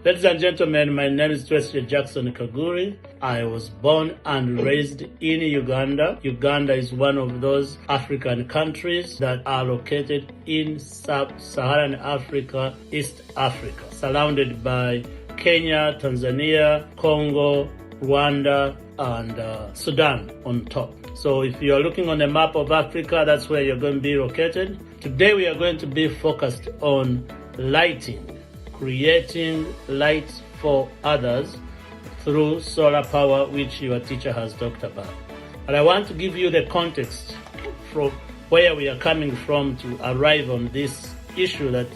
Ladies and gentlemen, my name is Tracy Jackson Kaguri. I was born and raised in Uganda. Uganda is one of those African countries that are located in sub-Saharan Africa, East Africa, surrounded by Kenya, Tanzania, Congo, Rwanda, and Sudan on top. So if you are looking on the map of Africa, that's where you're going to be located. Today we are going to be focused on lighting, creating light for others through solar power, which your teacher has talked about. But I want to give you the context from where we are coming from to arrive on this issue that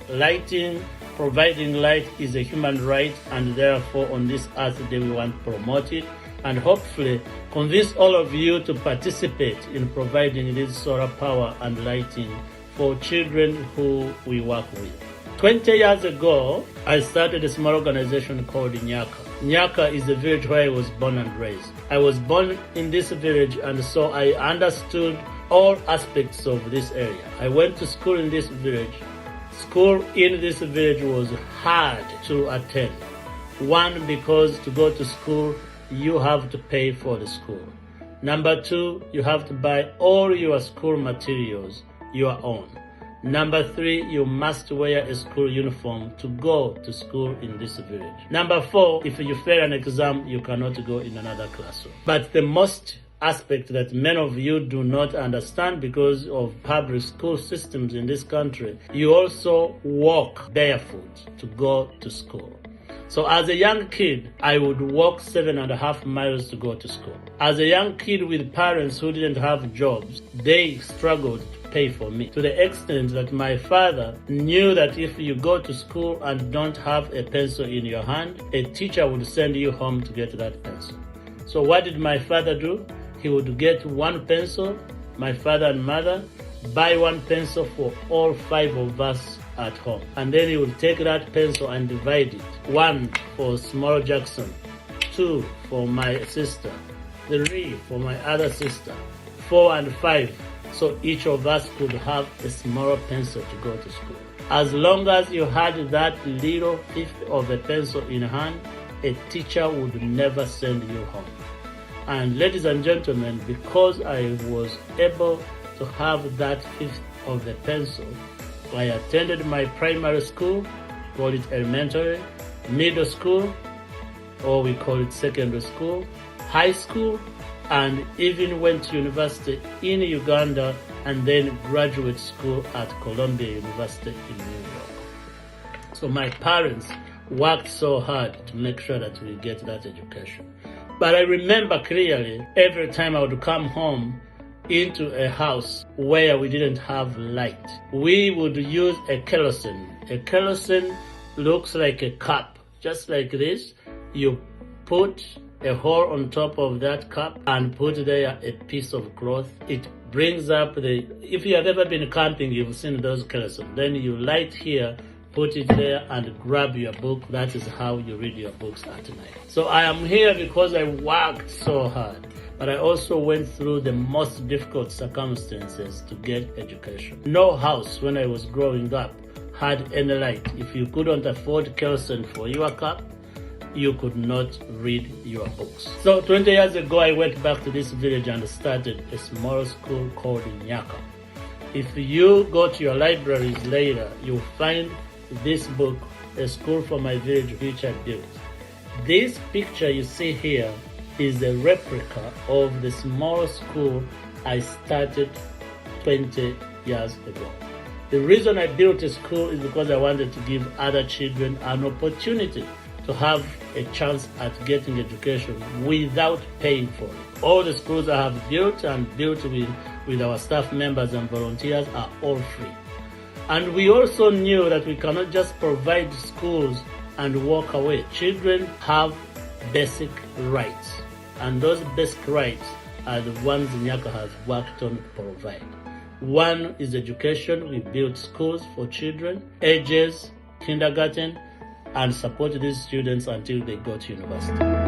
lighting, providing light is a human right, and therefore on this Earth Day we want to promote it and hopefully convince all of you to participate in providing this solar power and lighting for children who we work with. 20 years ago, I started a small organization called Nyaka. Nyaka is the village where I was born and raised. I was born in this village, and so I understood all aspects of this area. I went to school in this village. School in this village was hard to attend. One, because to go to school, you have to pay for the school. Number two, you have to buy all your school materials your own. Number three, you must wear a school uniform to go to school in this village. Number four, if you fail an exam, you cannot go in another classroom. But the most aspect that many of you do not understand because of public school systems in this country, you also walk barefoot to go to school. So as a young kid, I would walk 7.5 miles to go to school. As a young kid with parents who didn't have jobs, they struggled to pay for me, to the extent that my father knew that if you go to school and don't have a pencil in your hand, a teacher would send you home to get that pencil. So what did my father do? He would get one pencil, my father and mother, buy one pencil for all 5 of us at home. And then he would take that pencil and divide it. 1 for small Jackson, 2 for my sister, 3 for my other sister, 4 and 5. So each of us could have a smaller pencil to go to school. As long as you had that little fifth of a pencil in hand, a teacher would never send you home. And ladies and gentlemen, because I was able to have that fifth of the pencil, I attended my primary school, call it elementary, middle school, or we call it secondary school, high school, and even went to university in Uganda and then graduate school at Columbia University in New York. So my parents worked so hard to make sure that we get that education. But I remember clearly every time I would come home into a house where we didn't have light, we would use a kerosene. A kerosene looks like a cup, just like this. You put a hole on top of that cup and put there a piece of cloth. It brings up if you have ever been camping, you've seen those kerosene. Then you light here, put it there and grab your book. That is how you read your books at night. So I am here because I worked so hard. But I also went through the most difficult circumstances to get education. No house when I was growing up had any light. If you couldn't afford kerosene for your cup, you could not read your books. So 20 years ago, I went back to this village and started a small school called Nyaka. If you go to your libraries later, you'll find this book, A School for My Village, which I built. This picture you see here is a replica of the small school I started 20 years ago. The reason I built a school is because I wanted to give other children an opportunity to have a chance at getting education without paying for it. All the schools I have built and built with our staff members and volunteers are all free. And we also knew that we cannot just provide schools and walk away. Children have basic rights, and those basic rights are the ones Nyaka has worked on to provide. One is education. We built schools for children, ages, kindergarten, and support these students until they go to university.